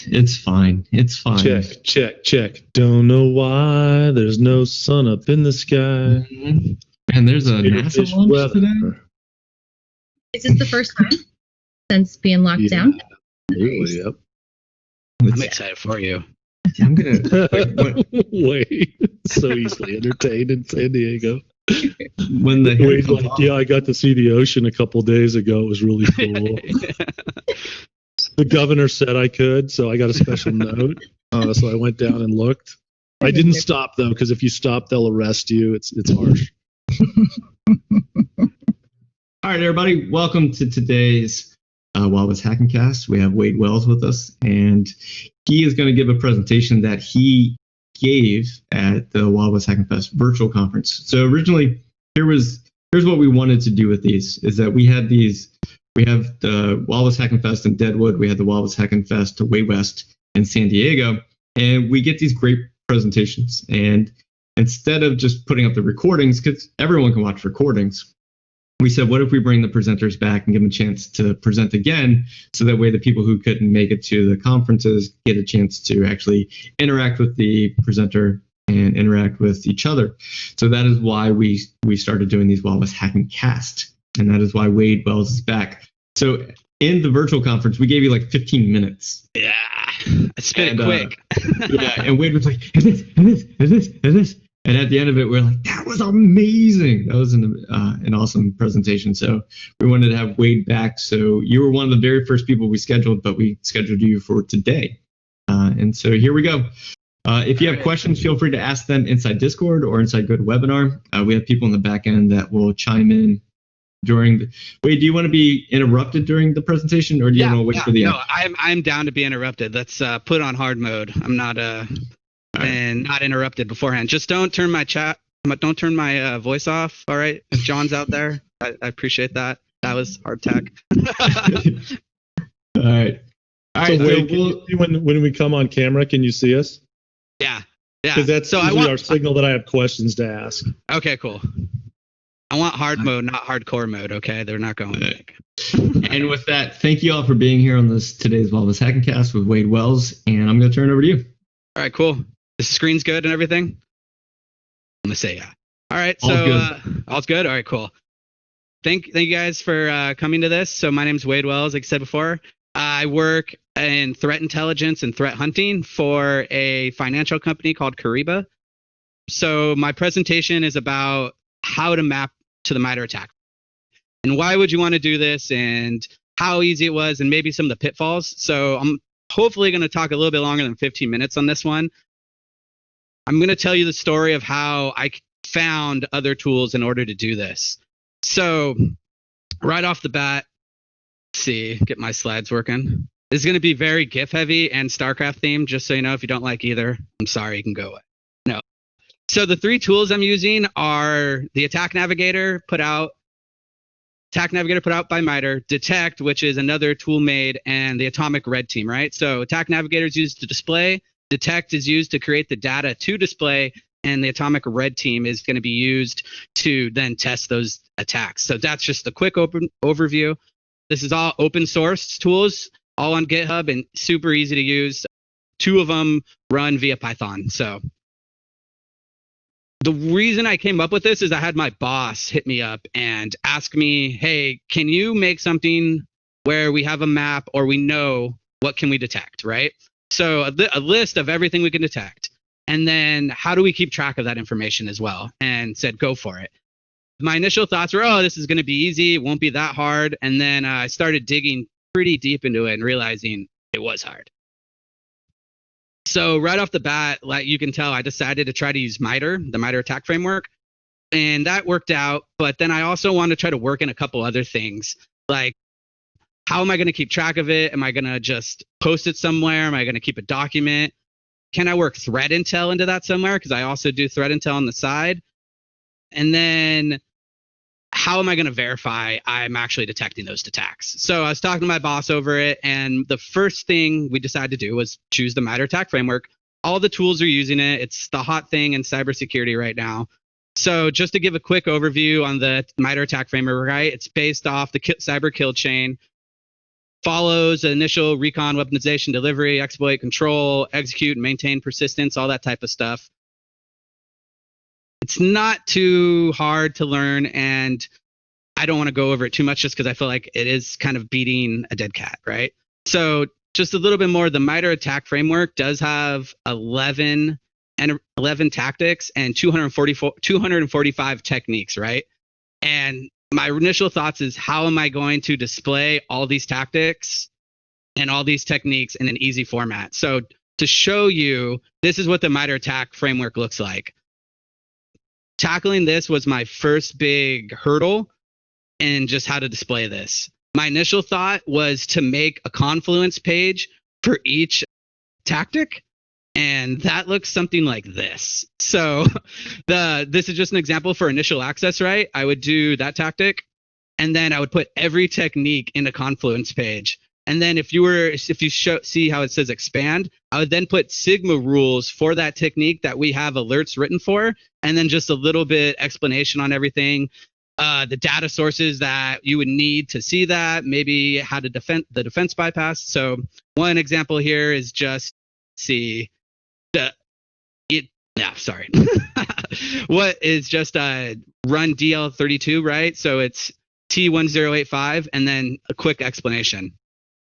It's fine. It's fine. Check. Don't know why there's no sun up in the sky. Mm-hmm. And there's a NASA launch today. Is this the first time since being locked down? Really, yep. I'm excited for you. I'm gonna wait. So easily entertained in San Diego. When the Wait, like, I got to see the ocean a couple days ago. It was really cool. The governor said I could, so I got a special note. So I went down and looked. I didn't stop though, because if you stop, they'll arrest you. It's harsh. All right, everybody, welcome to today's Wildwest Hackin Cast. We have Wade Wells with us, and he is going to give a presentation that he gave at the Wildwest Hackin Fest virtual conference. So originally, here's what we wanted to do with these: is that we have the Wildwest Hackin Fest in Deadwood, we had the Wildwest Hackin Fest to Way West in San Diego, and we get these great presentations. And instead of just putting up the recordings, because everyone can watch recordings, we said, what if we bring the presenters back and give them a chance to present again, so that way the people who couldn't make it to the conferences get a chance to actually interact with the presenter and interact with each other. So that is why we started doing these Wildwest Hackin Cast, and that is why Wade Wells is back. So in the virtual conference, we gave you like 15 minutes. Yeah, I spit it quick. Yeah, and Wade was like, and this. And at the end of it, we're like, that was amazing. That was an awesome presentation. So we wanted to have Wade back. So you were one of the very first people we scheduled, but we scheduled you for today. And so here we go. If you have questions, feel free to ask them inside Discord or inside GoToWebinar. We have people in the back end that will chime in during Wade, do you want to be interrupted during the presentation, or do you want to wait for the end? No, I'm down to be interrupted. Let's put on hard mode. I'm not and not interrupted beforehand. Just don't turn my voice off. All right, if John's out there, I appreciate that. That was hard tech. All right. So Wade, when we come on camera, can you see us? Yeah. Because that's usually our signal that I have questions to ask. Okay, cool. I want hard mode, not hardcore mode. Okay, they're not going big. And with that, thank you all for being here on today's Wildwest Hackin Cast with Wade Wells, and I'm going to turn it over to you. All right, cool. The screen's good and everything? I'm going to say yeah. All right, so all's good? All right, cool. Thank you guys for coming to this. So my name's Wade Wells, like I said before. I work in threat intelligence and threat hunting for a financial company called Kyriba. So my presentation is about how to map to the Mitre Attack. And why would you want to do this, and how easy it was, and maybe some of the pitfalls. So I'm hopefully going to talk a little bit longer than 15 minutes on this one. I'm going to tell you the story of how I found other tools in order to do this. So right off the bat, let's see, get my slides working. This is going to be very GIF heavy and StarCraft themed, just so you know. If you don't like either, I'm sorry, you can go away. No. So the three tools I'm using are the Attack Navigator put out by Mitre, DeTT&CT, which is another tool made, and the Atomic Red Team, right? So Attack Navigator is used to display, DeTT&CT is used to create the data to display, and the Atomic Red Team is going to be used to then test those attacks. So that's just a quick overview. This is all open source tools, all on GitHub, and super easy to use. Two of them run via Python. So the reason I came up with this is I had my boss hit me up and ask me, hey, can you make something where we have a map, or we know what can we detect, right? So a list of everything we can detect. And then how do we keep track of that information as well? And said, go for it. My initial thoughts were, this is going to be easy. It won't be that hard. And then I started digging pretty deep into it and realizing it was hard. So right off the bat, like you can tell, I decided to try to use Mitre, the Mitre Attack framework, and that worked out. But then I also want to try to work in a couple other things, like how am I going to keep track of it? Am I going to just post it somewhere? Am I going to keep a document? Can I work threat intel into that somewhere? Because I also do threat intel on the side. And then how am I going to verify I'm actually detecting those attacks? So I was talking to my boss over it, and the first thing we decided to do was choose the Mitre Attack framework. All the tools are using it. It's the hot thing in cybersecurity right now. So just to give a quick overview on the Mitre Attack framework, right? It's based off the cyber kill chain. follows the initial recon, weaponization, delivery, exploit, control, execute, and maintain persistence, all that type of stuff. It's not too hard to learn, and I don't want to go over it too much just because I feel like it is kind of beating a dead cat, right? So just a little bit more, the Mitre Attack framework does have 11 tactics and 245 techniques, right? And my initial thoughts is, how am I going to display all these tactics and all these techniques in an easy format? So to show you, this is what the Mitre Attack framework looks like. Tackling this was my first big hurdle in just how to display this. My initial thought was to make a confluence page for each tactic, and that looks something like this. So this is just an example for initial access, right? I would do that tactic, and then I would put every technique in a confluence page. And then if you see how it says expand, I would then put Sigma rules for that technique that we have alerts written for, and then just a little bit explanation on everything. The data sources that you would need to see that, maybe how to defend the defense bypass. So one example here is just what is just run DL32, right? So it's T1085 and then a quick explanation.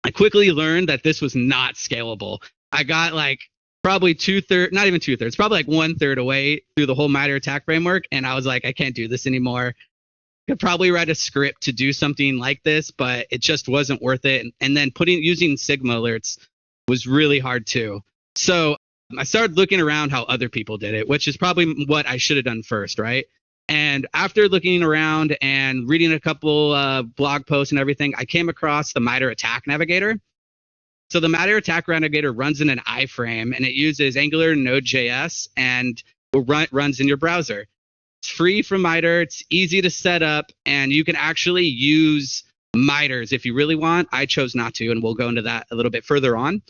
I quickly learned that this was not scalable. I got like probably not even 2/3, probably like 1/3 away through the whole Mitre Attack framework, and I was like, I can't do this anymore. Could probably write a script to do something like this, but it just wasn't worth it. And then using Sigma alerts was really hard too. So I started looking around how other people did it, which is probably what I should have done first, right? And after looking around and reading a couple blog posts and everything, I came across the Mitre Attack Navigator. So the Mitre Attack Navigator runs in an iframe, and it uses Angular and Node.js, and runs in your browser. It's free from Mitre. It's easy to set up, and you can actually use miters if you really want. I chose not to, and we'll go into that a little bit further on.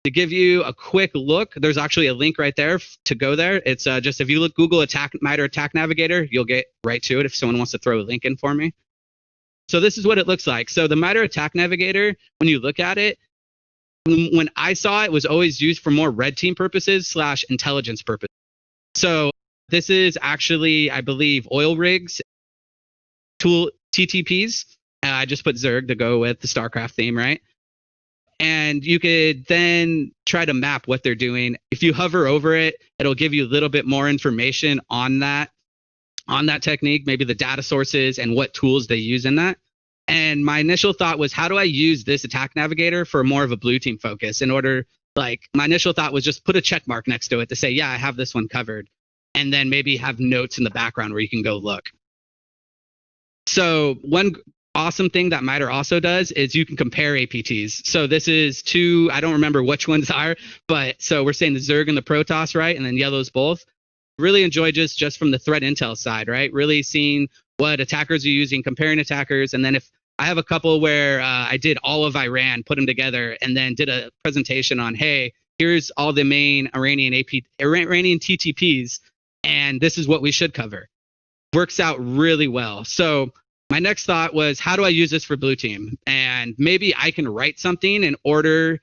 To give you a quick look, there's actually a link right there to go there. It's just if you Google Mitre Attack Navigator, you'll get right to it if someone wants to throw a link in for me. So this is what it looks like. So the Mitre Attack Navigator, when you look at it, when I saw it, was always used for more red team purposes / intelligence purposes. So this is actually, I believe, oil rigs, tool TTPs. I just put Zerg to go with the StarCraft theme, right? And you could then try to map what they're doing. If you hover over it, it'll give you a little bit more information on that technique, maybe the data sources and what tools they use in that. And my initial thought was, how do I use this attack navigator for more of a blue team focus? My initial thought was just put a check mark next to it to say, yeah, I have this one covered. And then maybe have notes in the background where you can go look. So one awesome thing that Mitre also does is you can compare APTs. So this is two, I don't remember which ones are, but so we're saying the Zerg and the Protoss, right? And then yellows both. Really enjoy just from the threat intel side, right? Really seeing what attackers are using, comparing attackers. And then if I have a couple where I did all of Iran, put them together, and then did a presentation on, hey, here's all the main Iranian TTPs, and this is what we should cover. Works out really well. So my next thought was, how do I use this for blue team? And maybe I can write something in order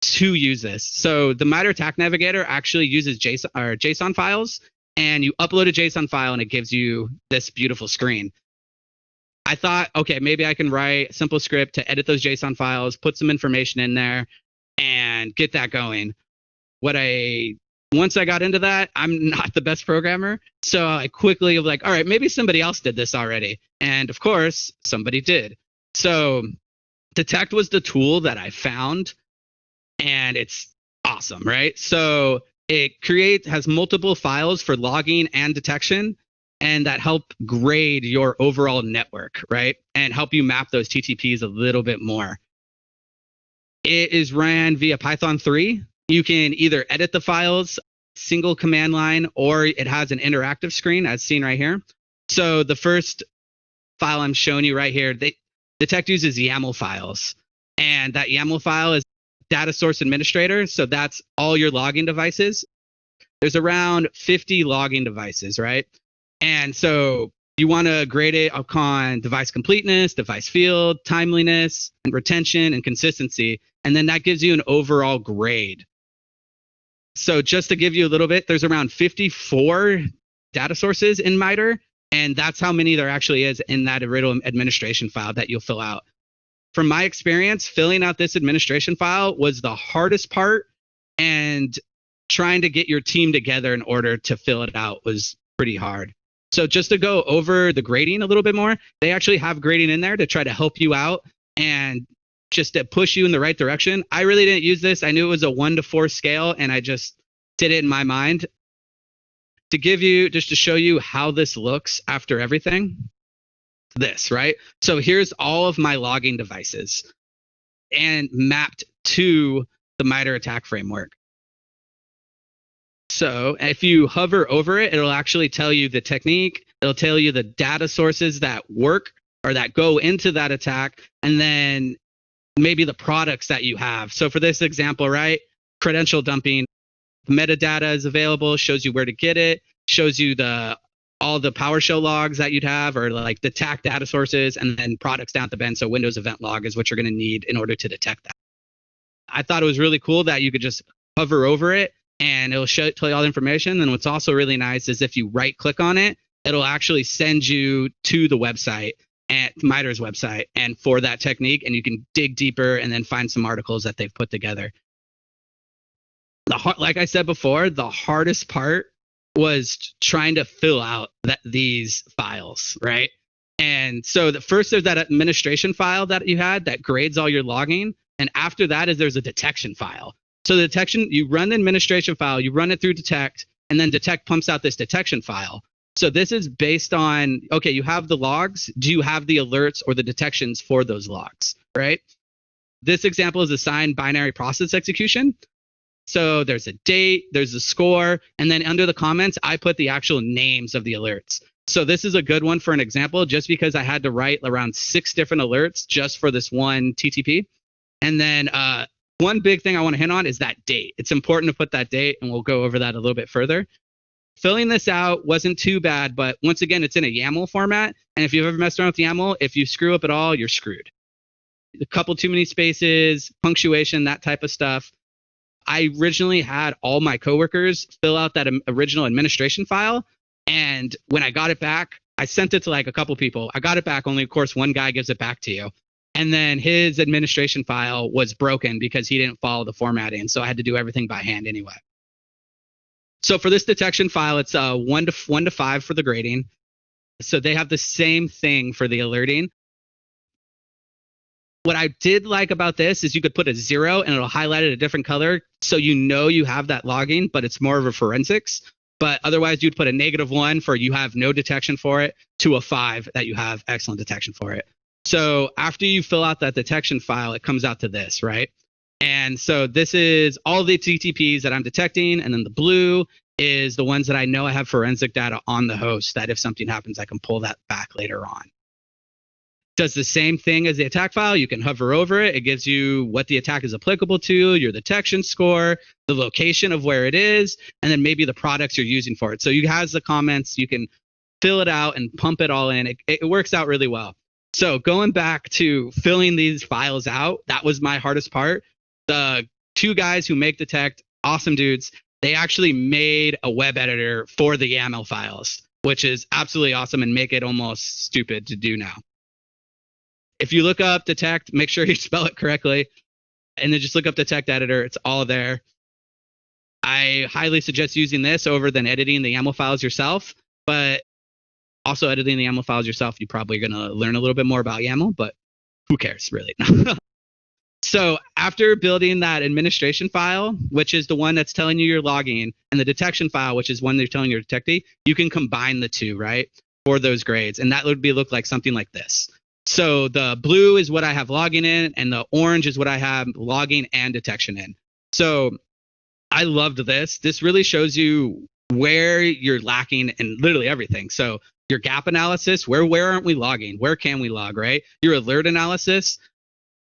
to use this. So the Mitre Attack Navigator actually uses JSON files, and you upload a JSON file and it gives you this beautiful screen. I thought, okay, maybe I can write a simple script to edit those JSON files, put some information in there, and get that going. Once I got into that, I'm not the best programmer. So I quickly was like, all right, maybe somebody else did this already. And of course, somebody did. So Detect was the tool that I found, and it's awesome, right? So it has multiple files for logging and detection, and that help grade your overall network, right? And help you map those TTPs a little bit more. It is ran via Python 3. You can either edit the files, single command line, or it has an interactive screen as seen right here. So the first file I'm showing you right here, Detect uses YAML files. And that YAML file is data source administrator. So that's all your logging devices. There's around 50 logging devices, right? And so You want to grade it upon device completeness, device field, timeliness, and retention and consistency. And then that gives you an overall grade. So just to give you a little bit, there's around 54 data sources in Mitre, and that's how many there actually is in that original administration file that you'll fill out. From my experience, filling out this administration file was the hardest part, and trying to get your team together in order to fill it out was pretty hard. So just to go over the grading a little bit more, they actually have grading in there to try to help you out and just to push you in the right direction. I really didn't use this. I knew it was a 1 to 4 scale, and I just did it in my mind. To give you, just to show you how this looks after everything, this, right? So here's all of my logging devices and mapped to the Mitre Attack framework. So if you hover over it, it'll actually tell you the technique. It'll tell you the data sources that work or that go into that attack, and then maybe the products that you have. So for this example, right, credential dumping, metadata is available, shows you where to get it, shows you all the PowerShell logs that you'd have, or like the attack data sources, and then products down at the bend. So Windows event log is what you're going to need in order to detect that. I thought it was really cool that you could just hover over it and it'll tell you all the information. And what's also really nice is if you right click on it, it'll actually send you to the website, at Mitre's website, and for that technique, and you can dig deeper and then find some articles that they've put together. Like I said before, the hardest part was trying to fill out these files, right? And so first there's that administration file that you had that grades all your logging, and after that there's a detection file. So the detection, you run the administration file, you run it through detect, and then detect pumps out this detection file. So this is based on, okay, you have the logs. Do you have the alerts or the detections for those logs, right? This example is assigned binary process execution. So there's a date, there's a score, and then under the comments, I put the actual names of the alerts. So this is a good one for an example, just because I had to write around 6 different alerts just for this one TTP. And then one big thing I want to hit on is that date. It's important to put that date, and we'll go over that a little bit further. Filling this out wasn't too bad, but once again, it's in a YAML format. And if you've ever messed around with YAML, if you screw up at all, you're screwed. A couple too many spaces, punctuation, that type of stuff. I originally had all my coworkers fill out that original administration file. And when I got it back, I sent it to like a couple people. I got it back, only of course one guy gives it back to you. And then his administration file was broken because he didn't follow the formatting. So I had to do everything by hand anyway. So for this detection file, it's 1 to 5 for the grading. So they have the same thing for the alerting. What I did like about this is you could put a 0 and it'll highlight it a different color. So you know you have that logging, but it's more of a forensics. But otherwise, you'd put a -1 for you have no detection for it, to a 5 that you have excellent detection for it. So after you fill out that detection file, it comes out to this, right? And so this is all the TTPs that I'm detecting. And then the blue is the ones that I know I have forensic data on the host, that if something happens, I can pull that back later on. Does the same thing as the attack file. You can hover over it. It gives you what the attack is applicable to, your detection score, the location of where it is, and then maybe the products you're using for it. So you have the comments. You can fill it out and pump it all in. It works out really well. So going back to filling these files out, that was my hardest part. The 2 guys who make detect, awesome dudes, they actually made a web editor for the YAML files, which is absolutely awesome and make it almost stupid to do now. If you look up detect, make sure you spell it correctly, and then just look up detect editor. It's all there. I highly suggest using this over than editing the YAML files yourself, but also editing the YAML files yourself, you're probably going to learn a little bit more about YAML, but who cares really? So after building that administration file, which is the one that's telling you you're logging, and the detection file, which is one they're telling you you're detecting, you can combine the two, right, for those grades. And that would look like something like this. So the blue is what I have logging in, and the orange is what I have logging and detection in. So I loved this. This really shows you where you're lacking in literally everything. So your gap analysis, where aren't we logging? Where can we log, right? Your alert analysis,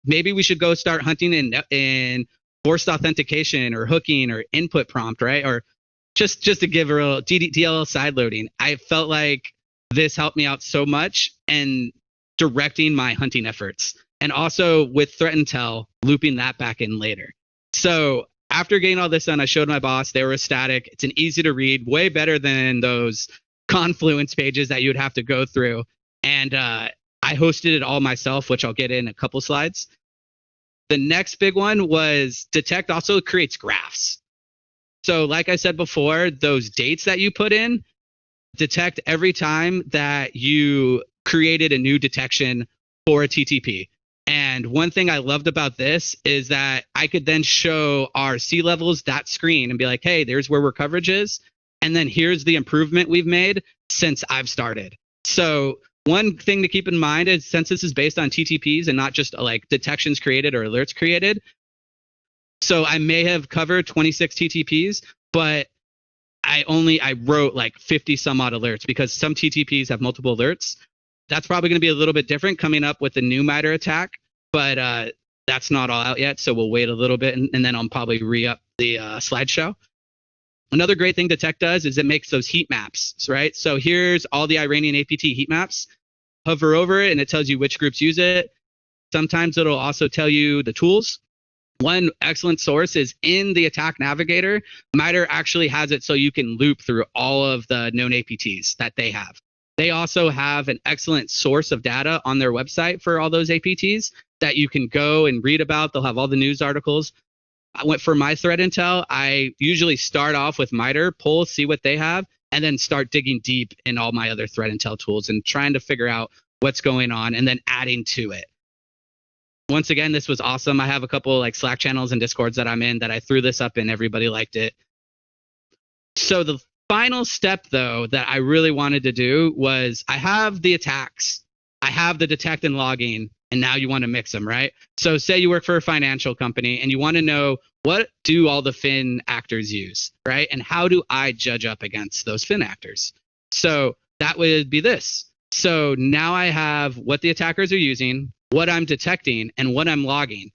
maybe we should go start hunting in forced authentication or hooking or input prompt, right? Or just to give a real DLL side loading. I felt like this helped me out so much and directing my hunting efforts. And also with threat intel, looping that back in later. So after getting all this done, I showed my boss. They were ecstatic. It's an easy to read, way better than those Confluence pages that you would have to go through. And I hosted it all myself, which I'll get in a couple slides. The next big one was DeTT also creates graphs. So like I said before, those dates that you put in, detect every time that you created a new detection for a TTP. And one thing I loved about this is that I could then show our sea levels that screen and be like, hey, there's where our coverage is. And then here's the improvement we've made since I've started. So one thing to keep in mind is since this is based on TTPs and not just like detections created or alerts created. So I may have covered 26 TTPs, but I wrote like 50 some odd alerts because some TTPs have multiple alerts. That's probably going to be a little bit different coming up with the new Mitre Attack, but that's not all out yet. So we'll wait a little bit and then I'll probably re-up the slideshow. Another great thing DeTT does is it makes those heat maps, right? So here's all the Iranian APT heat maps. Hover over it and it tells you which groups use it. Sometimes it'll also tell you the tools. One excellent source is in the Attack Navigator. Mitre actually has it so you can loop through all of the known APTs that they have. They also have an excellent source of data on their website for all those APTs that you can go and read about. They'll have all the news articles. I went for my threat intel. I usually start off with Mitre, pull, see what they have, and then start digging deep in all my other threat intel tools and trying to figure out what's going on and then adding to it. Once again, this was awesome. I have a couple like Slack channels and Discords that I'm in that I threw this up in. Everybody liked it. So the final step, though, that I really wanted to do was I have the attacks, I have the detect and logging, and now you want to mix them, right? So say you work for a financial company and you want to know what do all the fin actors use, right? And how do I judge up against those fin actors? So that would be this. So now I have what the attackers are using, what I'm detecting, and what I'm logging.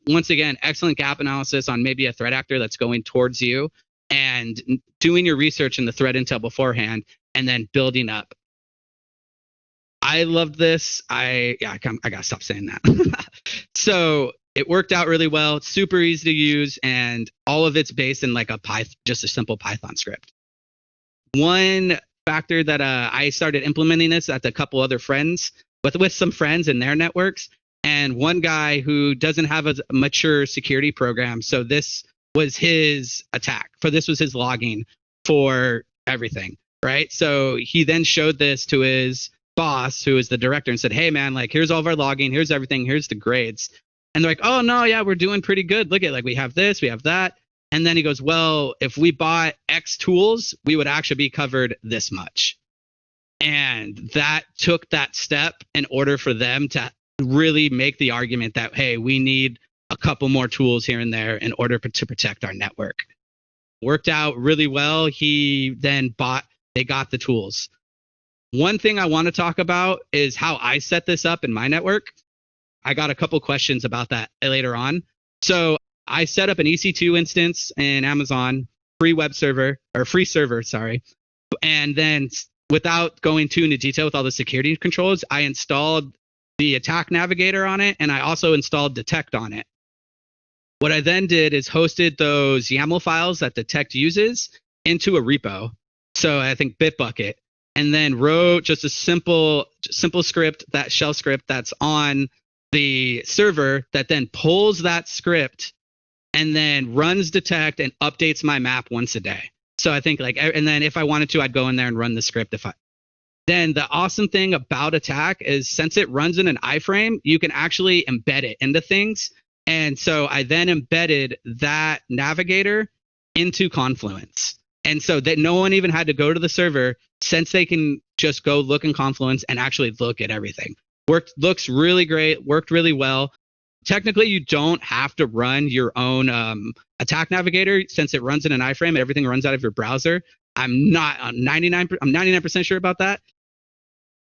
Once again, excellent gap analysis on maybe a threat actor that's going towards you and doing your research in the threat intel beforehand and then building up. I loved this. I gotta stop saying that. So it worked out really well. It's super easy to use, and all of it's based in like just a simple Python script. One factor that I started implementing this at a couple other friends, with some friends in their networks, and one guy who doesn't have a mature security program. So this was his attack. This was his logging for everything, right? So he then showed this to his boss, who is the director, and said, hey man, like here's all of our logging, here's everything, here's the grades. And they're like, oh no, yeah, we're doing pretty good. Look at like we have this, we have that. And then he goes, well, if we bought X tools, we would actually be covered this much. And that took that step in order for them to really make the argument that, hey, we need a couple more tools here and there in order to protect our network. Worked out really well. They got the tools. One thing I want to talk about is how I set this up in my network. I got a couple questions about that later on. So I set up an EC2 instance in Amazon, free server. And then without going too into detail with all the security controls, I installed the Attack Navigator on it, and I also installed DeTT on it. What I then did is hosted those YAML files that DeTT uses into a repo. So I think Bitbucket, and then wrote just a simple script, that shell script that's on the server that then pulls that script and then runs DeTT and updates my map once a day. So I think and then if I wanted to, I'd go in there and run the script. Then the awesome thing about Attack is since it runs in an iframe, you can actually embed it into things. And so I then embedded that Navigator into Confluence. And so that no one even had to go to the server, since they can just go look in Confluence and actually look at everything. Looks really great, worked really well. Technically, you don't have to run your own Attack Navigator since it runs in an iframe and everything runs out of your browser. I'm 99% sure about that.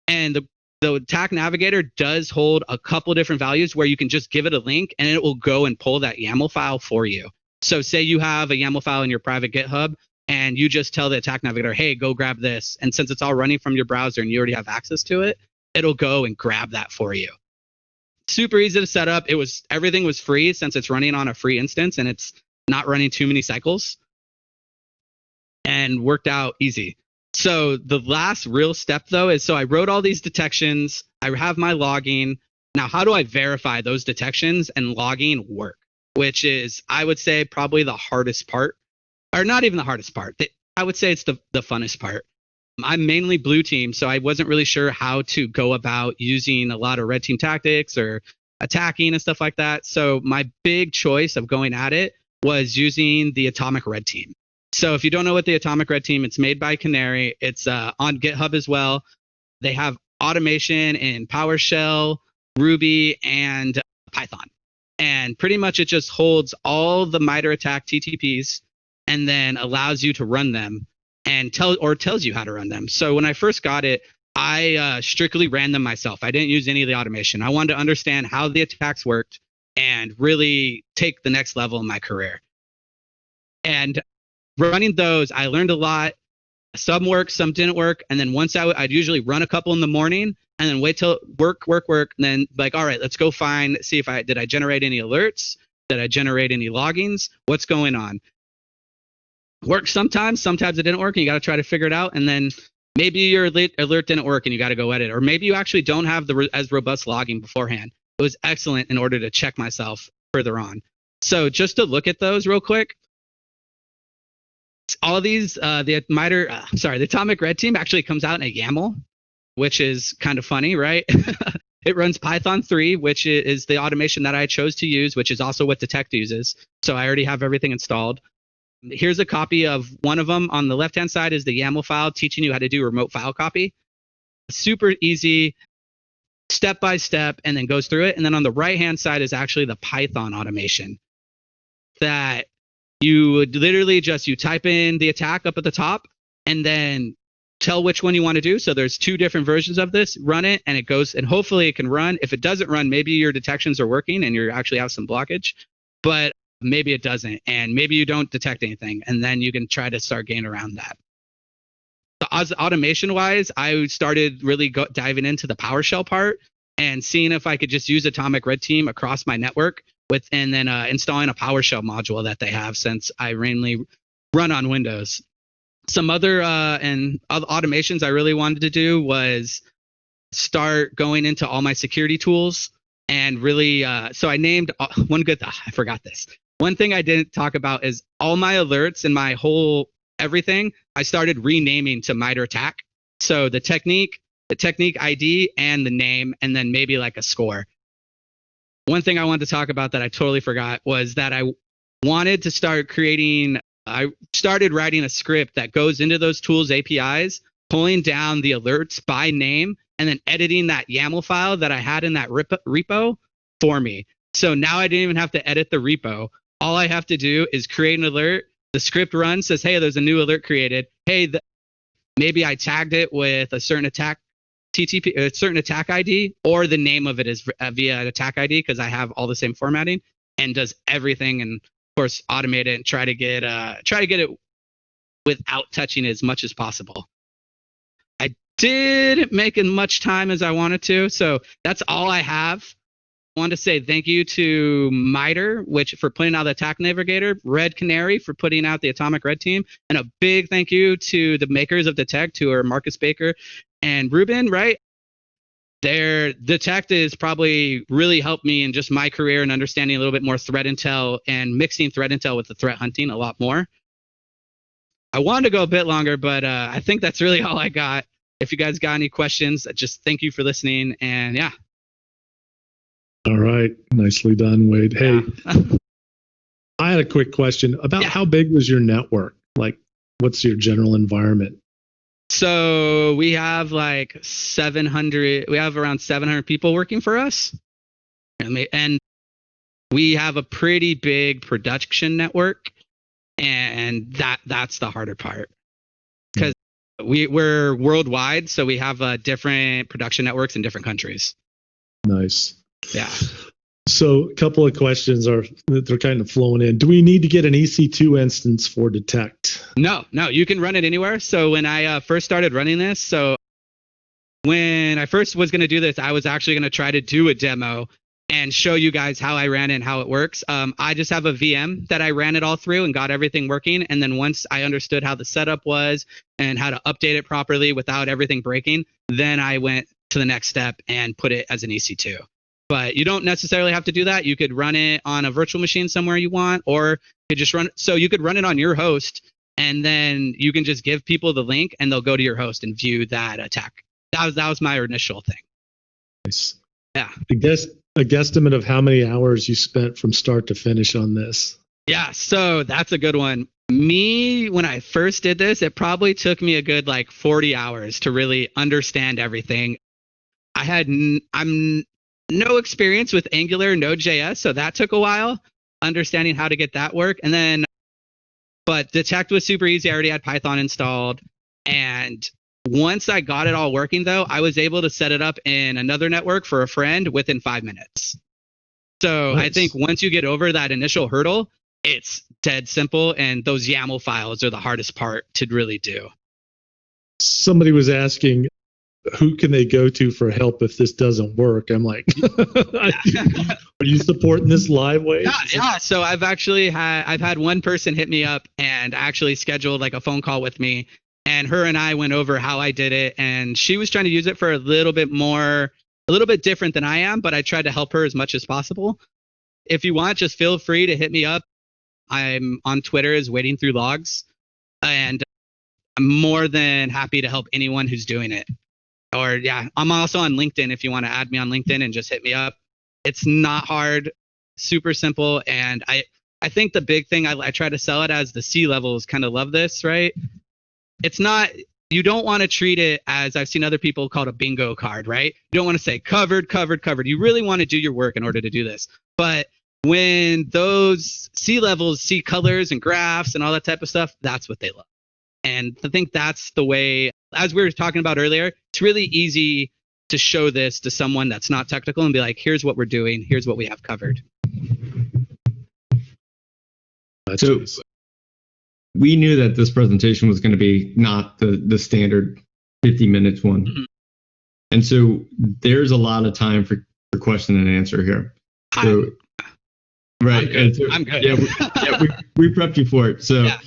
And the Attack Navigator does hold a couple different values where you can just give it a link and it will go and pull that YAML file for you. So say you have a YAML file in your private GitHub and you just tell the attack navigator, hey, go grab this. And since it's all running from your browser and you already have access to it, it'll go and grab that for you. Super easy to set up. Everything was free since it's running on a free instance and it's not running too many cycles, and worked out easy. So the last real step though is, so I wrote all these detections. I have my logging. Now, how do I verify those detections and logging work? Which is, I would say, probably the hardest part, or not even the hardest part. I would say it's the funnest part. I'm mainly blue team, so I wasn't really sure how to go about using a lot of red team tactics or attacking and stuff like that. So my big choice of going at it was using the Atomic Red Team. So if you don't know what the Atomic Red Team, it's made by Canary. It's on GitHub as well. They have automation in PowerShell, Ruby, and Python. And pretty much it just holds all the Mitre Attack TTPs and then allows you to run them and tells you how to run them. So when I first got it, I strictly ran them myself. I didn't use any of the automation. I wanted to understand how the attacks worked and really take the next level in my career. And running those, I learned a lot. Some worked, some didn't work. And then once I'd usually run a couple in the morning and then wait till work. And then like, all right, let's go see if did I generate any alerts? Did I generate any loggings? What's going on? Works sometimes it didn't work, and you got to try to figure it out. And then maybe your alert didn't work and you got to go edit, or maybe you actually don't have as robust logging beforehand. It was excellent in order to check myself further on. So just to look at those real quick, all of these, the Atomic Red Team actually comes out in a YAML, which is kind of funny, right? It runs Python 3, which is the automation that I chose to use, which is also what DeTT&CT uses. So I already have everything installed. Here's a copy of one of them. On the left-hand side is the YAML file teaching you how to do remote file copy. Super easy, step by step, and then goes through it. And then on the right-hand side is actually the Python automation that you would literally you type in the attack up at the top and then tell which one you want to do. So there's 2 different versions of this. Run it, and it goes, and hopefully it can run. If it doesn't run, maybe your detections are working and you actually have some blockage. But maybe it doesn't, and maybe you don't detect anything, and then you can try to start getting around that. So automation-wise, I started really diving into the PowerShell part and seeing if I could just use Atomic Red Team across my network and then installing a PowerShell module that they have, since I mainly run on Windows. Some other automations I really wanted to do was start going into all my security tools and really, so I named I forgot this. One thing I didn't talk about is all my alerts and my whole everything, I started renaming to Mitre Attack. So the technique ID, and the name, and then maybe like a score. One thing I wanted to talk about that I totally forgot was that I wanted to I started writing a script that goes into those tools APIs, pulling down the alerts by name, and then editing that YAML file that I had in that repo for me. So now I didn't even have to edit the repo. All I have to do is create an alert. The script runs, says, hey, there's a new alert created. Hey, maybe I tagged it with a certain attack ID, or the name of it is via an attack ID, because I have all the same formatting, and does everything, and of course automate it and try to get it without touching it as much as possible. I didn't make as much time as I wanted to, so that's all I have. I want to say thank you to Mitre, for putting out the Attack Navigator, Red Canary for putting out the Atomic Red Team, and a big thank you to the makers of DeTT&CT, who are Marcus Baker and Ruben, right? Their DeTT&CT is probably really helped me in just my career and understanding a little bit more threat intel and mixing threat intel with the threat hunting a lot more. I wanted to go a bit longer, but I think that's really all I got. If you guys got any questions, just thank you for listening, and yeah. All right. Nicely done, Wade. Hey, I had a quick question about how big was your network? Like, what's your general environment? So we have like 700, we have around 700 people working for us. And we have a pretty big production network. And that's the harder part. Because we're worldwide, so we have different production networks in different countries. Nice. Yeah. So a couple of questions they're kind of flowing in. Do we need to get an EC2 instance for Detect? No, you can run it anywhere. So when I first started running this, so when I first was going to do this, I was actually going to try to do a demo and show you guys how I ran it and how it works. I just have a VM that I ran it all through and got everything working. And then once I understood how the setup was and how to update it properly without everything breaking, then I went to the next step and put it as an EC2. But you don't necessarily have to do that. You could run it on a virtual machine somewhere you want, or you could just run. So you could run it on your host, and then you can just give people the link and they'll go to your host and view that attack. That was my initial thing. Nice. Yeah. I guess a guesstimate of how many hours you spent from start to finish on this. Yeah, so that's a good one. Me, when I first did this, it probably took me a good 40 hours to really understand everything. I'm no experience with Angular, Node.js, so that took a while, understanding how to get that work. And then, but Detect was super easy. I already had Python installed. And once I got it all working, though, I was able to set it up in another network for a friend within 5 minutes. So nice. I think once you get over that initial hurdle, it's dead simple. And those YAML files are the hardest part to really do. Somebody was asking, who can they go to for help if this doesn't work? I'm like, are you supporting this live way? Yeah. So I've had one person hit me up and actually scheduled a phone call with me, and her and I went over how I did it, and she was trying to use it for a little bit different than I am, but I tried to help her as much as possible. If you want, just feel free to hit me up. I'm on Twitter as Wading Through Logs, and I'm more than happy to help anyone who's doing it. Or yeah, I'm also on LinkedIn if you want to add me on LinkedIn and just hit me up. It's not hard, super simple. And I think the big thing I try to sell it as the C-levels kind of love this, right? It's not, you don't want to treat it as I've seen other people called a bingo card, right? You don't want to say covered. You really want to do your work in order to do this. But when those C-levels see colors and graphs and all that type of stuff, that's what they love. And I think that's the way, as we were talking about earlier, it's really easy to show this to someone that's not technical and be like, here's what we're doing. Here's what we have covered. So we knew that this presentation was going to be not the standard 50 minutes one. Mm-hmm. And so there's a lot of time for question and answer here. So, right. I'm good. Yeah, we prepped you for it. So yeah.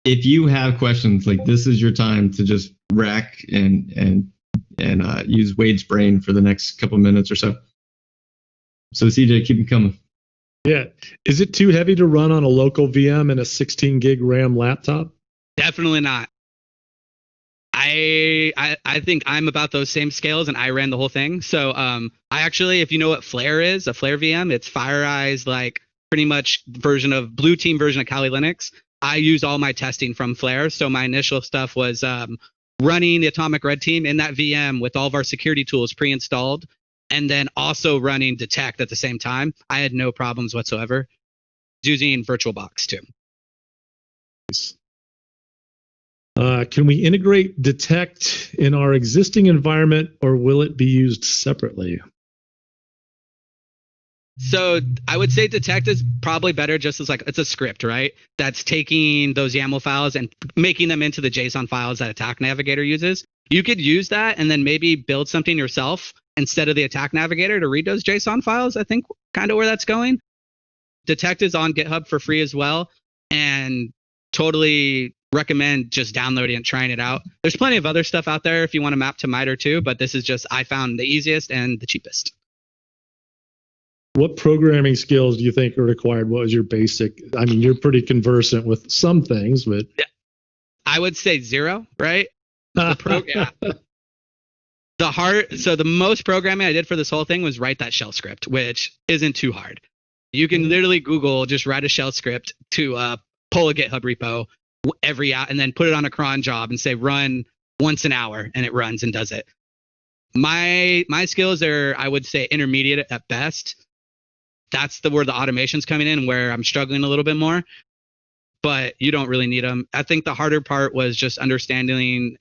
If you have questions, this is your time to just rack and use Wade's brain for the next couple of minutes or so. So CJ, keep them coming. Yeah. Is it too heavy to run on a local VM and a 16 gig RAM laptop? Definitely not. I think I'm about those same scales, and I ran the whole thing. So I actually, if you know what Flare is, a Flare VM, it's FireEye's pretty much blue team version of Kali Linux. I use all my testing from Flare. So my initial stuff was running the Atomic Red Team in that VM with all of our security tools pre-installed, and then also running Detect at the same time. I had no problems whatsoever using VirtualBox too. Can we integrate Detect in our existing environment, or will it be used separately? So I would say Detect is probably better just as it's a script, right? That's taking those YAML files and making them into the JSON files that Attack Navigator uses. You could use that and then maybe build something yourself instead of the Attack Navigator to read those JSON files. I think kind of where that's going. Detect is on GitHub for free as well, and totally recommend just downloading and trying it out. There's plenty of other stuff out there if you want to map to Mitre too, but this is just, I found the easiest and the cheapest. What programming skills do you think are required? What was your basic? I mean, you're pretty conversant with some things, but yeah, I would say 0, right? The most programming I did for this whole thing was write that shell script, which isn't too hard. You can literally Google, just write a shell script to pull a GitHub repo every hour and then put it on a cron job and say run once an hour, and it runs and does it. My skills are, I would say, intermediate at best. That's where the automation's coming in, where I'm struggling a little bit more, but you don't really need them. I think the harder part was just understanding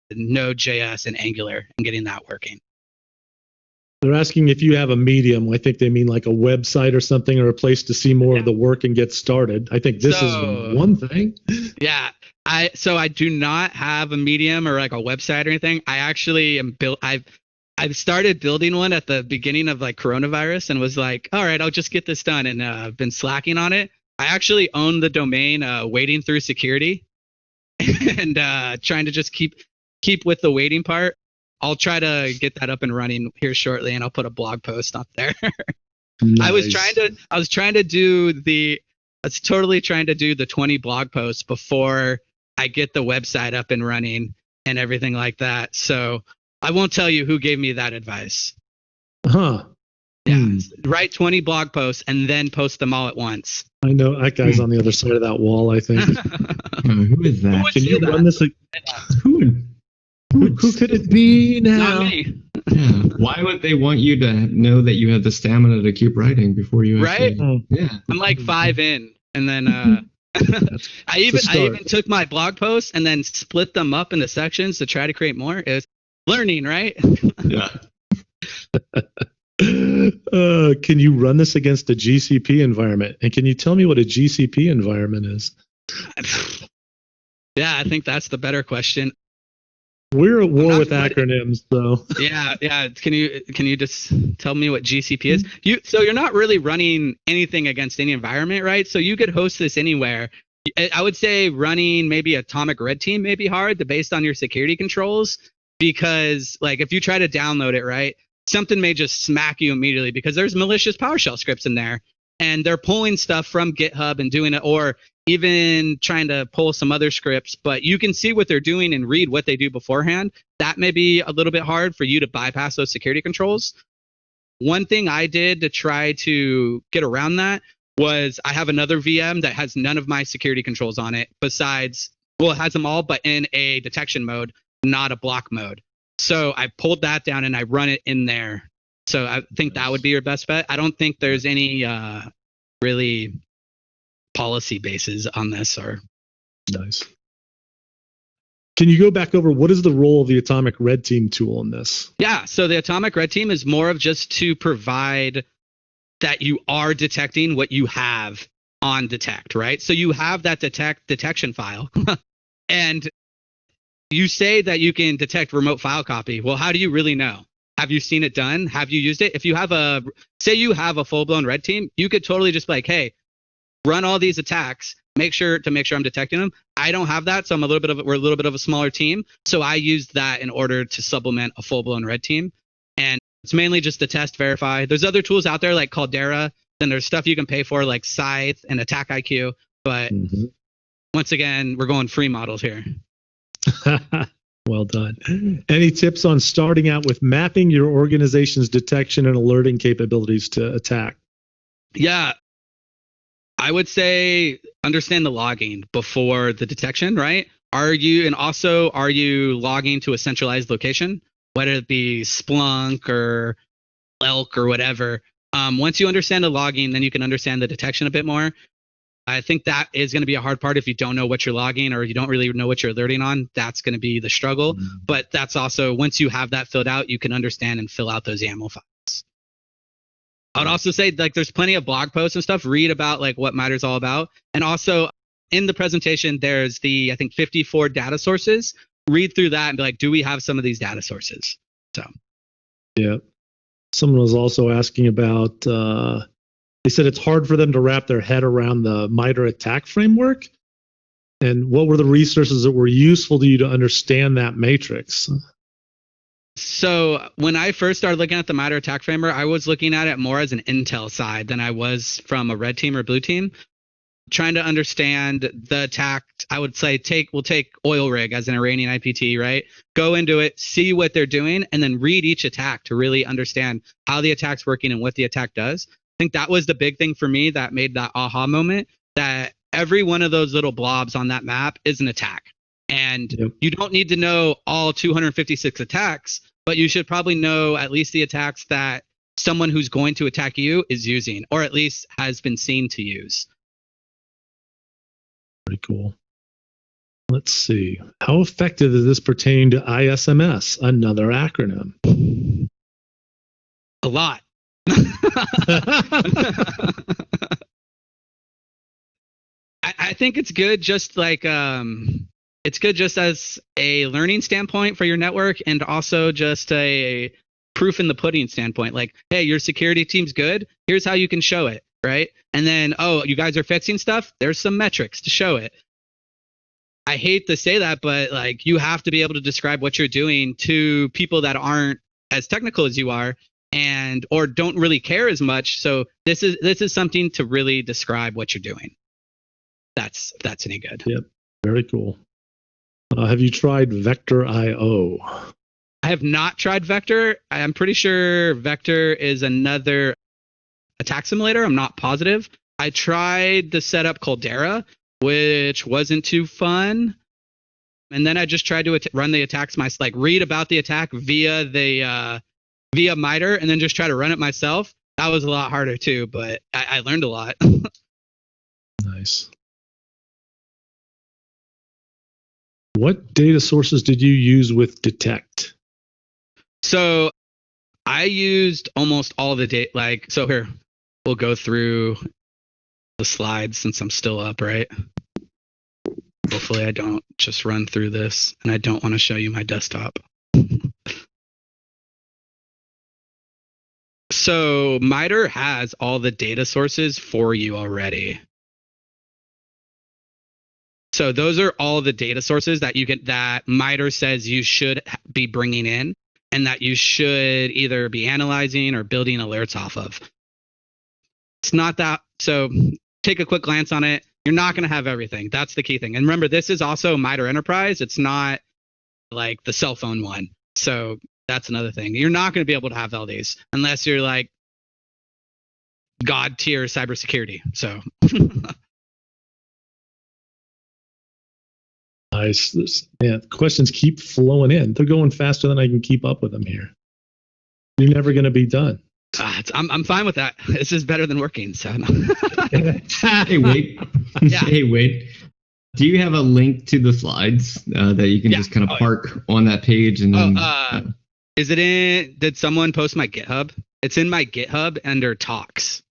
Node.js and Angular and getting that working. They're asking if you have a medium. I think they mean like a website or something, or a place to see more of the work and get started. I think this is one thing. Yeah. I do not have a medium or like a website or anything. I actually am I've started building one at the beginning of like coronavirus and was like, all right, I'll just get this done, and I've been slacking on it. I actually own the domain Wading Through Security and trying to just keep with the waiting part. I'll try to get that up and running here shortly, and I'll put a blog post up there. Nice. I was trying to do the 20 blog posts before I get the website up and running and everything like that. So I won't tell you who gave me that advice. Huh. Yeah. Write 20 blog posts and then post them all at once. I know that guy's on the other side of that wall, I think. Who is that? Who Can you run this? Who could it be now? Not me. Yeah. Why would they want you to know that you have the stamina to keep writing before you actually, Right? Yeah. I'm like 5 in, and then I even took my blog posts and then split them up into sections to try to create more. It's learning, right? Yeah. Can you run this against a GCP environment? And can you tell me what a GCP environment is? Yeah, I think that's the better question. We're at war with acronyms, though. Yeah. Can you just tell me what GCP is? So you're not really running anything against any environment, right? So you could host this anywhere. I would say running maybe Atomic Red Team may be hard based on your security controls, because like if you try to download it, right, something may just smack you immediately because there's malicious PowerShell scripts in there, and they're pulling stuff from GitHub and doing it, or even trying to pull some other scripts, but you can see what they're doing and read what they do beforehand. That may be a little bit hard for you to bypass those security controls. One thing I did to try to get around that was I have another VM that has none of my security controls on it besides, well, it has them all, but in a detection mode, not a block mode. So I pulled that down and I run it in there. So I think that would be your best bet. I don't think there's any really policy bases on this. Or nice. Can you go back over what is the role of the Atomic Red Team tool in this? Yeah, so the Atomic Red Team is more of just to provide that you are detecting what you have on detect, right? So you have that detection file and you say that you can detect remote file copy. Well, how do you really know? Have you seen it done? Have you used it? If you have say you have a full-blown red team, you could totally just be like, hey, run all these attacks, make sure I'm detecting them. I don't have that, so we're a little bit of a smaller team. So I used that in order to supplement a full-blown red team. And it's mainly just to test, verify. There's other tools out there like Caldera. Then there's stuff you can pay for like Scythe and Attack IQ. But once again, we're going free models here. Well done. Any tips on starting out with mapping your organization's detection and alerting capabilities to attack? Yeah. I would say understand the logging before the detection, right? Are you logging to a centralized location, whether it be Splunk or Elk or whatever? Once you understand the logging, then you can understand the detection a bit more. I think that is going to be a hard part if you don't know what you're logging or you don't really know what you're alerting on. That's going to be the struggle. But that's also, once you have that filled out, you can understand and fill out those YAML files. I would also say like there's plenty of blog posts and stuff. Read about like what Mitre's all about. And also in the presentation, there's I think 54 data sources. Read through that and be like, do we have some of these data sources? So. Yeah. Someone was also asking about, they said it's hard for them to wrap their head around the Mitre Attack framework. And what were the resources that were useful to you to understand that matrix? So when I first started looking at the Mitre Attack framework, I was looking at it more as an intel side than I was from a red team or blue team. Trying to understand the attack, I would say we'll take oil rig as an Iranian IPT, right? Go into it, see what they're doing, and then read each attack to really understand how the attack's working and what the attack does. I think that was the big thing for me that made that aha moment, that every one of those little blobs on that map is an attack. And you don't need to know all 256 attacks, but you should probably know at least the attacks that someone who's going to attack you is using, or at least has been seen to use. Pretty cool. Let's see. How effective does this pertain to ISMS, another acronym? A lot. I think it's good just like it's good just as a learning standpoint for your network, and also just a proof in the pudding standpoint. Like, hey, your security team's good. Here's how you can show it, right? And then, oh, you guys are fixing stuff. There's some metrics to show it. I hate to say that, but like, you have to be able to describe what you're doing to people that aren't as technical as you are, and or don't really care as much. So this is something to really describe what you're doing. If that's any good. Yep. Very cool. Have you tried Vector IO? I have not tried Vector. I'm pretty sure Vector is another attack simulator. I'm not positive. I tried to set up Caldera, which wasn't too fun. And then I just tried to run the attacks myself, like read about the attack via Mitre, and then just try to run it myself. That was a lot harder too, but I learned a lot. Nice. What data sources did you use with DeTT&CT? So I used almost all the data. Like, so here, we'll go through the slides since I'm still up, right? Hopefully I don't just run through this, and I don't want to show you my desktop. So Mitre has all the data sources for you already. So those are all the data sources that that Mitre says you should be bringing in, and that you should either be analyzing or building alerts off of. It's not that, so take a quick glance on it. You're not going to have everything. That's the key thing. And remember, this is also Mitre Enterprise. It's not like the cell phone one. So that's another thing. You're not going to be able to have all these unless you're like God tier cybersecurity. So Nice. Yeah, questions keep flowing in. They're going faster than I can keep up with them here. You're never going to be done. I'm fine with that. This is better than working. So Hey, wait. Yeah. Hey, wait. Do you have a link to the slides that you can just kind of park on that page? And then, is it in? Did someone post my GitHub? It's in my GitHub under talks.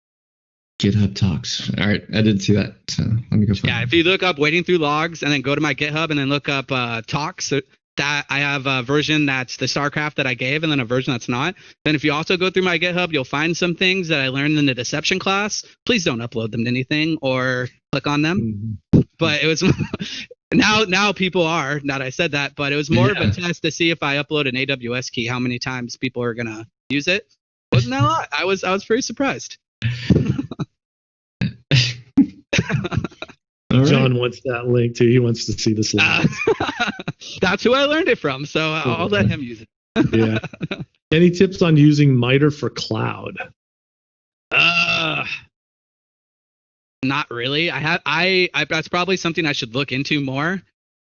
GitHub talks. All right, I did see that. So let me go find Yeah, if you look up wading through logs and then go to my GitHub and then look up talks, that I have a version that's the StarCraft that I gave, and then a version that's not. Then if you also go through my GitHub, you'll find some things that I learned in the deception class. Please don't upload them to anything or click on them. Mm-hmm. But it was now people are, not I said that, but it was more of a test to see if I upload an AWS key, how many times people are gonna use it. Wasn't that a lot? I was pretty surprised. John wants that link too. He wants to see the slides. That's who I learned it from, so I'll let him use it. Yeah. Any tips on using Mitre for cloud? Not really. I that's probably something I should look into more,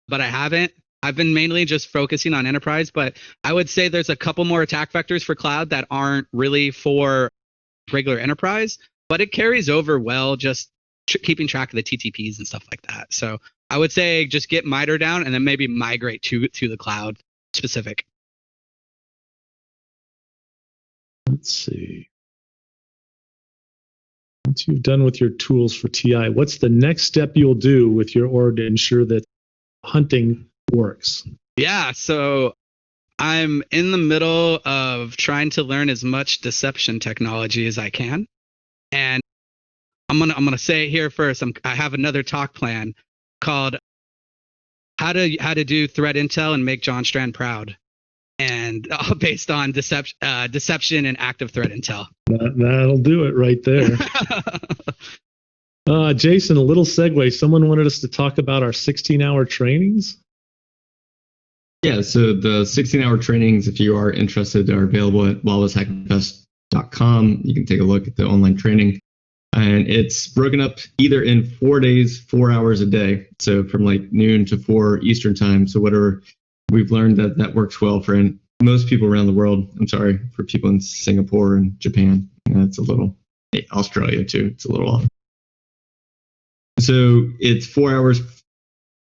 but I haven't. I've been mainly just focusing on enterprise, but I would say there's a couple more attack vectors for cloud that aren't really for regular enterprise, but it carries over well, just keeping track of the TTPs and stuff like that. So I would say just get Mitre down and then maybe migrate to the cloud specific. Let's see. Once you've done with your tools for TI, what's the next step you'll do with your org to ensure that hunting works? Yeah, so I'm in the middle of trying to learn as much deception technology as I can. And I'm gonna say here first, I have another talk plan called how to do threat intel and make John Strand proud, and based on deception and active threat intel. That'll do it right there. Jason, a little segue. Someone wanted us to talk about our 16-hour trainings. Yeah, so the 16-hour trainings, if you are interested, are available at wildwesthackinfest.com. You can take a look at the online training. And it's broken up either in 4 days, 4 hours a day. So from like noon to 4 Eastern time. So whatever we've learned that works well for most people around the world. I'm sorry, for people in Singapore and Japan. It's a little, Australia too. It's a little off. So it's 4 hours,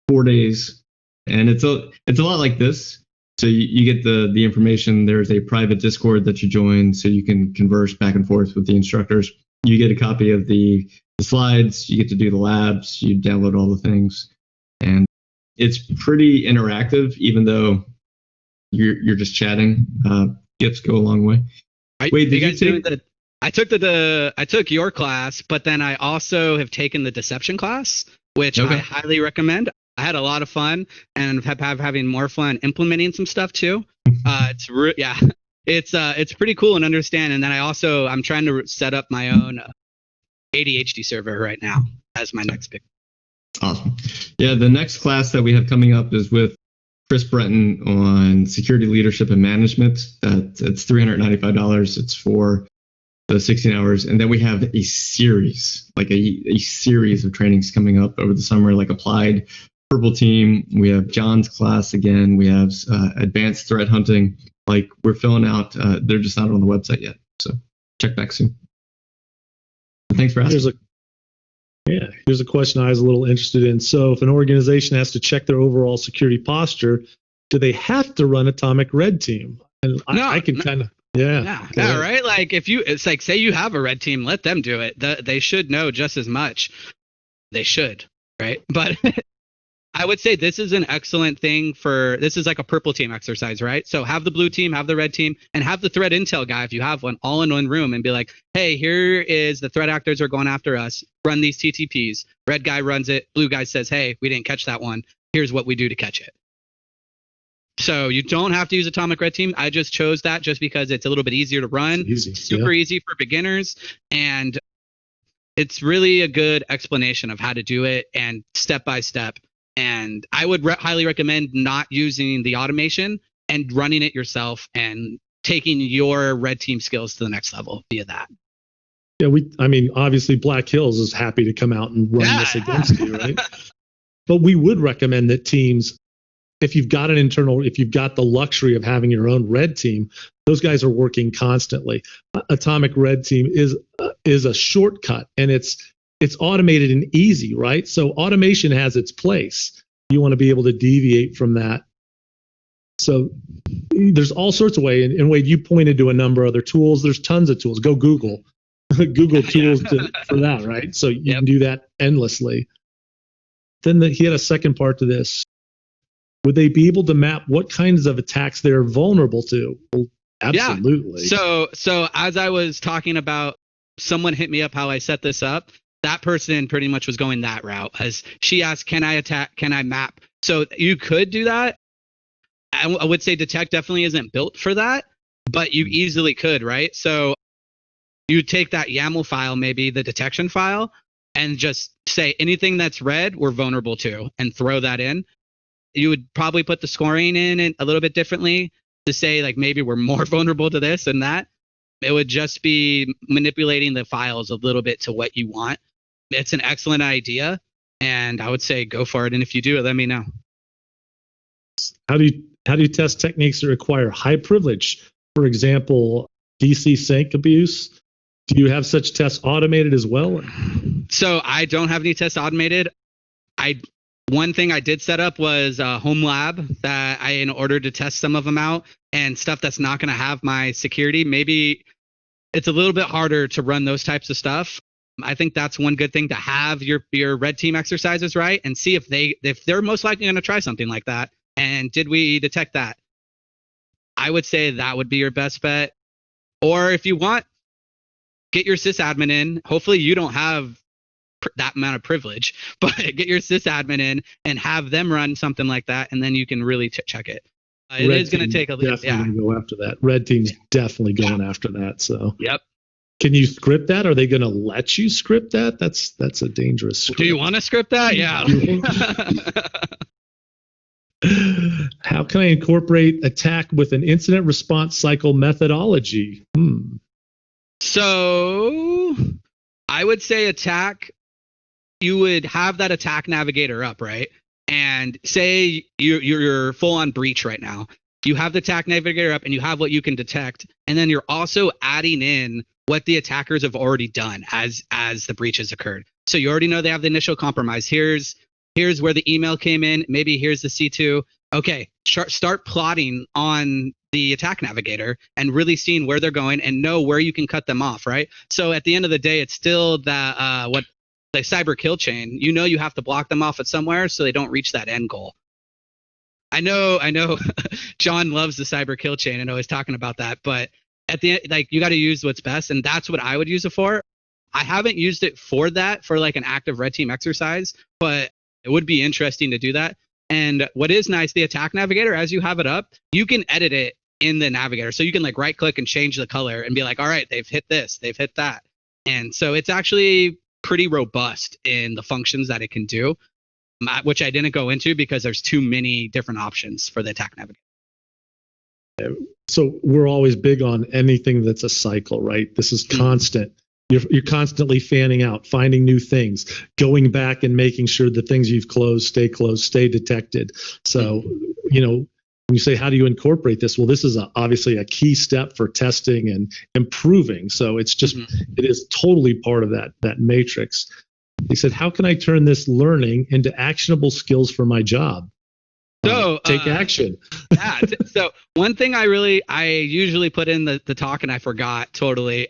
4 days. And it's a lot like this. So you get the information. There's a private Discord that you join so you can converse back and forth with the instructors. You get a copy of the slides. You get to do the labs. You download all the things. And it's pretty interactive, even though you're just chatting. Gifts go a long way. Wait, did you take that? I took your class, but then I also have taken the deception class, which I highly recommend. I had a lot of fun and have having more fun implementing some stuff too. It's pretty cool and understand. And then I'm trying to set up my own ADHD server right now as my next pick. Awesome. Yeah, the next class that we have coming up is with Chris Breton on security leadership and management. It's $395. It's for the 16 hours. And then we have a series, like a series of trainings coming up over the summer, like applied purple team. We have John's class again. We have advanced threat hunting. Like we're filling out, they're just not on the website yet. So check back soon. Thanks for asking. Here's a question I was a little interested in. So if an organization has to check their overall security posture, do they have to run Atomic Red Team? And I can kind of, right? Like it's like, say you have a red team, let them do it. They should know just as much. They should, right? But I would say this is an excellent thing this is like a purple team exercise, right? So have the blue team, have the red team, and have the threat intel guy, if you have one, all in one room and be like, hey, here is the threat actors are going after us. Run these TTPs. Red guy runs it. Blue guy says, hey, we didn't catch that one. Here's what we do to catch it. So you don't have to use Atomic Red Team. I just chose that just because it's a little bit easier to run. Super easy for beginners. And it's really a good explanation of how to do it and step by step. And I would highly recommend not using the automation and running it yourself and taking your red team skills to the next level via that. Yeah, obviously Black Hills is happy to come out and run this against you, right? But we would recommend that teams, if you've got the luxury of having your own red team, those guys are working constantly. Atomic Red Team is a shortcut, and it's automated and easy, right? So automation has its place. You want to be able to deviate from that. So there's all sorts of ways. And Wade, you pointed to a number of other tools. There's tons of tools. Go Google. Google tools for that, right? So you can do that endlessly. Then he had a second part to this. Would they be able to map what kinds of attacks they're vulnerable to? Well, absolutely. Yeah. So as I was talking about, someone hit me up how I set this up. That person pretty much was going that route. As she asked, can I map? So you could do that. I would say DeTT definitely isn't built for that, but you easily could, right? So you take that YAML file, maybe the detection file, and just say anything that's red, we're vulnerable to, and throw that in. You would probably put the scoring in a little bit differently to say, like, maybe we're more vulnerable to this and that. It would just be manipulating the files a little bit to what you want. It's an excellent idea, and I would say go for it. And if you do it, let me know. How do you test techniques that require high privilege? For example, DC sync abuse. Do you have such tests automated as well? So I don't have any tests automated. One thing I did set up was a home lab that in order to test some of them out and stuff that's not going to have my security. Maybe it's a little bit harder to run those types of stuff. I think that's one good thing to have your red team exercises, right? And see if they're most likely going to try something like that. And did we detect that? I would say that would be your best bet. Or if you want, get your sysadmin in. Hopefully you don't have that amount of privilege, but get your sysadmin in and have them run something like that, and then you can really check it. It is going to take a little. Definitely go after that. Red team's definitely going after that. So. Yep. Can you script that? Are they going to let you script that? That's a dangerous script. Do you want to script that? Yeah. How can I incorporate attack with an incident response cycle methodology? So I would say attack, you would have that attack navigator up, right? And say you're full on breach right now. You have the attack navigator up and you have what you can detect. And then you're also adding in what the attackers have already done as the breach has occurred. So you already know they have the initial compromise. Here's where the email came in. Maybe here's the C2. Okay, start plotting on the attack navigator and really seeing where they're going and know where you can cut them off, right? So at the end of the day, it's still that what the cyber kill chain. You know, you have to block them off at somewhere so they don't reach that end goal. I know John loves the cyber kill chain and always talking about that, but at the end, like, you got to use what's best, and that's what I would use it for. I haven't used it for that, for like an active red team exercise, but it would be interesting to do that. And what is nice, the attack navigator, as you have it up, you can edit it in the navigator. So you can like right click and change the color and be like, all right, they've hit this, they've hit that. And so it's actually pretty robust in the functions that it can do, which I didn't go into because there's too many different options for the attack navigator. So we're always big on anything that's a cycle, right? This is constant. You're constantly fanning out, finding new things, going back and making sure the things you've closed, stay detected. So, you know, when you say, how do you incorporate this? Well, this is obviously a key step for testing and improving. So it's just, it is totally part of that matrix. He said, how can I turn this learning into actionable skills for my job? So take action. Yeah. So one thing I usually put in the talk, and I forgot totally.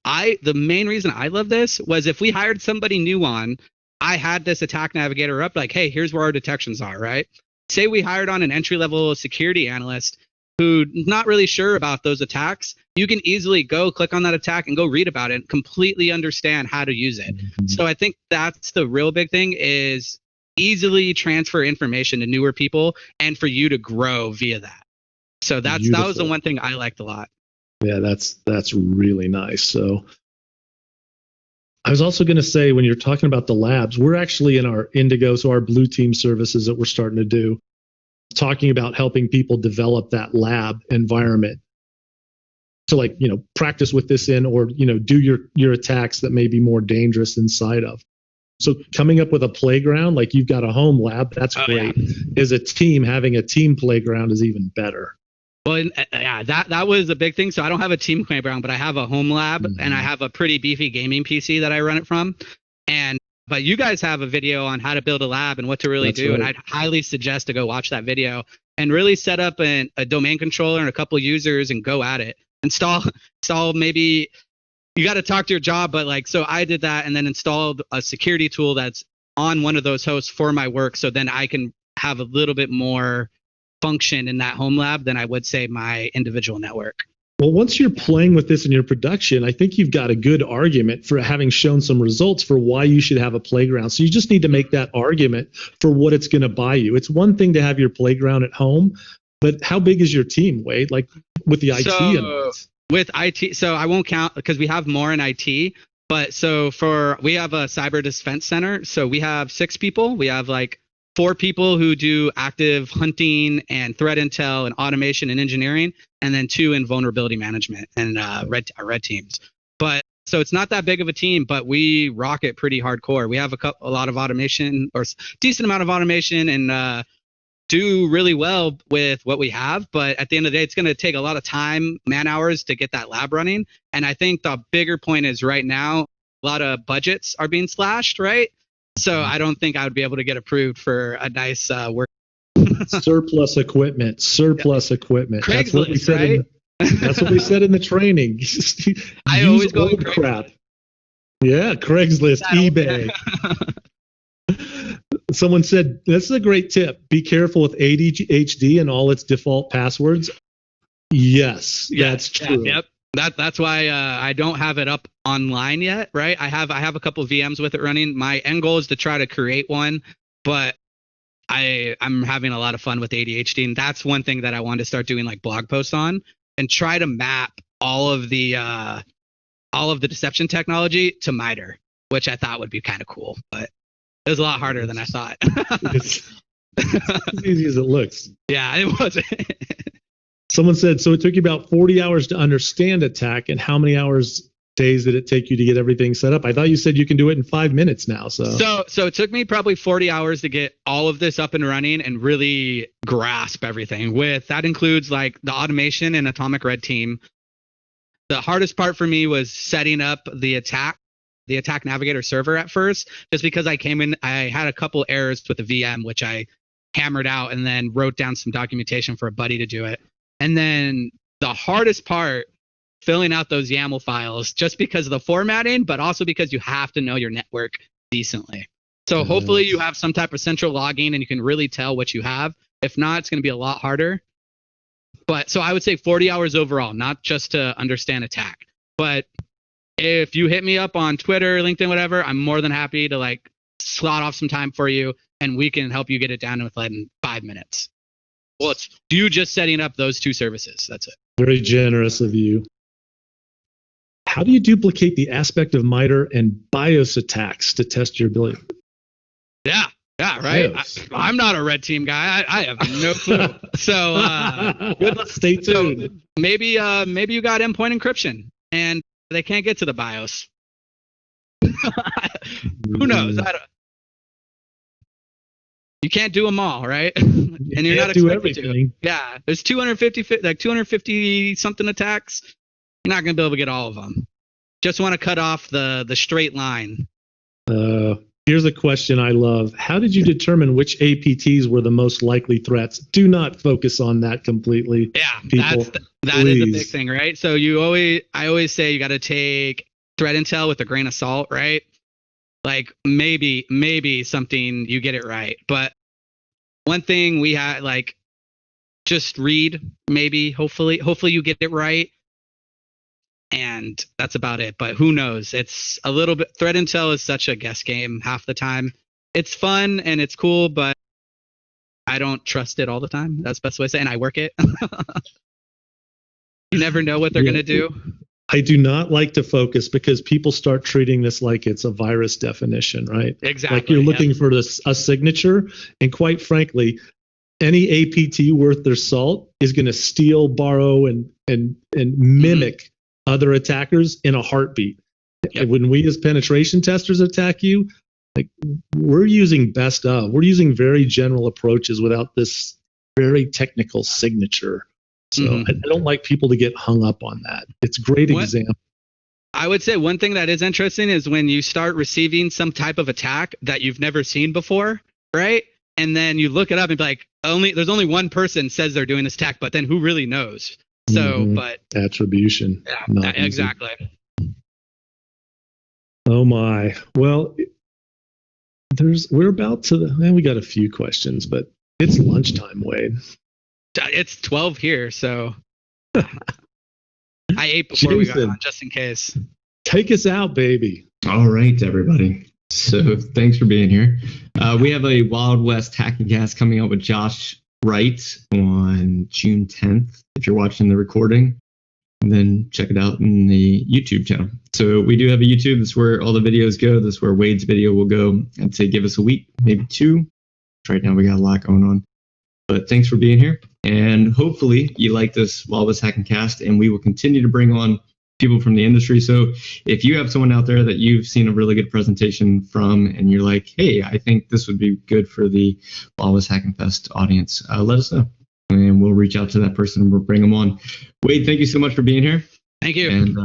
The main reason I love this was if we hired somebody new on, I had this attack navigator up like, hey, here's where our detections are, right? Say we hired on an entry-level security analyst who's not really sure about those attacks. You can easily go click on that attack and go read about it and completely understand how to use it. So I think that's the real big thing, is easily transfer information to newer people and for you to grow via that. So that was the one thing I liked a lot. Yeah, that's really nice. So I was also going to say, when you're talking about the labs, we're actually in our Indigo, so our blue team services that we're starting to do, talking about helping people develop that lab environment to, like, you know, practice with this in, or, you know, do your attacks that may be more dangerous inside of. So coming up with a playground, like you've got a home lab, that's great. Yeah. As a team, having a team playground is even better. Well, yeah, that was a big thing. So I don't have a team playground, but I have a home lab, and I have a pretty beefy gaming PC that I run it from. But you guys have a video on how to build a lab and what to really do. Right. And I'd highly suggest to go watch that video and really set up a domain controller and a couple users and go at it. Install maybe. You got to talk to your job, but like, so I did that and then installed a security tool that's on one of those hosts for my work. So then I can have a little bit more function in that home lab than I would say my individual network. Well, once you're playing with this in your production, I think you've got a good argument for having shown some results for why you should have a playground. So you just need to make that argument for what it's going to buy you. It's one thing to have your playground at home, but how big is your team, Wade? Like with the IT? With IT, so I won't count because we have more in IT, but we have a cyber defense center. So we have 6 people. We have like 4 people who do active hunting and threat intel and automation and engineering, and then 2 in vulnerability management and red teams. But so it's not that big of a team, but we rock it pretty hardcore. We have a lot of automation, or decent amount of automation, and do really well with what we have. But at the end of the day, it's going to take a lot of time, man hours to get that lab running. And I think the bigger point is right now, a lot of budgets are being slashed, right? So I don't think I would be able to get approved for a nice work. Surplus equipment. That's what we said. Right? That's what we said in the training. I always go with crap. Yeah, Craigslist, eBay. Someone said, this is a great tip. Be careful with ADHD and all its default passwords. Yes, that's true. Yep. That's why I don't have it up online yet, right? I have a couple of VMs with it running. My end goal is to try to create one, but I'm having a lot of fun with ADHD, and that's one thing that I want to start doing like blog posts on, and try to map all of the deception technology to Mitre, which I thought would be kind of cool, but it was a lot harder than I thought. It's as easy as it looks. Yeah, it wasn't. Someone said, so it took you about 40 hours to understand attack, and how many days did it take you to get everything set up? I thought you said you can do it in 5 minutes now. So it took me probably 40 hours to get all of this up and running and really grasp everything. That includes like the automation and Atomic Red Team. The hardest part for me was setting up the attack navigator server at first, just because I came in, I had a couple errors with the VM, which I hammered out and then wrote down some documentation for a buddy to do it. And then the hardest part, filling out those YAML files, just because of the formatting, but also because you have to know your network decently. So hopefully you have some type of central logging and you can really tell what you have. If not, it's going to be a lot harder. But so I would say 40 hours overall, not just to understand attack. But if you hit me up on Twitter, LinkedIn, whatever, I'm more than happy to like slot off some time for you and we can help you get it down within 5 minutes. Well, it's you just setting up those 2 services. That's it. Very generous of you. How do you duplicate the aspect of Mitre and BIOS attacks to test your ability? Yeah, right. I'm not a red team guy. I have no clue. So good luck. Stay tuned. So maybe you got endpoint encryption and they can't get to the BIOS. Who knows? You can't do them all, right? And you're not expected to. Yeah, there's 250 something attacks. You're not going to be able to get all of them. Just want to cut off the straight line. Here's a question I love. How did you determine which APTs were the most likely threats? Do not focus on that completely. Yeah, people. That is a big thing, right? So I always say you got to take threat intel with a grain of salt, right? Like maybe something you get it right, but one thing we had, like, just read, maybe, hopefully you get it right. And that's about it. But who knows? It's a little bit, threat intel is such a guess game half the time. It's fun and it's cool, but I don't trust it all the time. That's the best way to say it. And I work it. You never know what they're going to do. I do not like to focus because people start treating this like it's a virus definition, right? Exactly. Like you're looking for a signature. And quite frankly, any APT worth their salt is going to steal, borrow, and mimic other attackers in a heartbeat. Yep. When we as penetration testers attack you, like we're using we're using very general approaches without this very technical signature. So I don't like people to get hung up on that. It's a great example. I would say one thing that is interesting is when you start receiving some type of attack that you've never seen before, right? And then you look it up and be like, there's only one person says they're doing this attack, but then who really knows? So, but attribution. Yeah, exactly. Oh my. Well, we got a few questions, but it's lunchtime, Wade. It's 12 here, so I ate before we got on, just in case. Take us out, baby. All right, everybody. So thanks for being here. We have a Wild West Hacking Cast coming up with Josh Wright on June 10th. If you're watching the recording, then check it out in the YouTube channel. So we do have a YouTube. That's where all the videos go. That's where Wade's video will go. I'd say give us a week, maybe 2. Right now we got a lot going on. But thanks for being here. And hopefully you like this Wild West Hacking Cast, and we will continue to bring on people from the industry. So if you have someone out there that you've seen a really good presentation from and you're like, hey, I think this would be good for the Wild West Hacking Fest audience, let us know. And we'll reach out to that person and we'll bring them on. Wade, thank you so much for being here. Thank you. And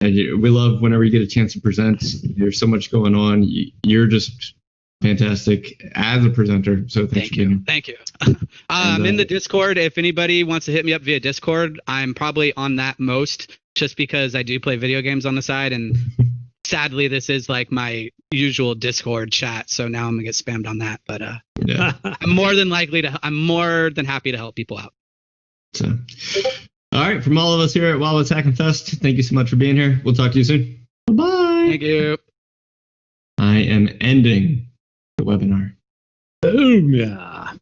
we love whenever you get a chance to present. There's so much going on. You're just fantastic as a presenter. So thank you. Thank you. I'm in the Discord. If anybody wants to hit me up via Discord, I'm probably on that most, just because I do play video games on the side. And sadly, this is like my usual Discord chat. So now I'm gonna get spammed on that. But yeah. I'm more than happy to help people out. So, all right, from all of us here at Wild West Hacking Fest, thank you so much for being here. We'll talk to you soon. Bye-bye. Thank you. I am ending the webinar. Boom, yeah.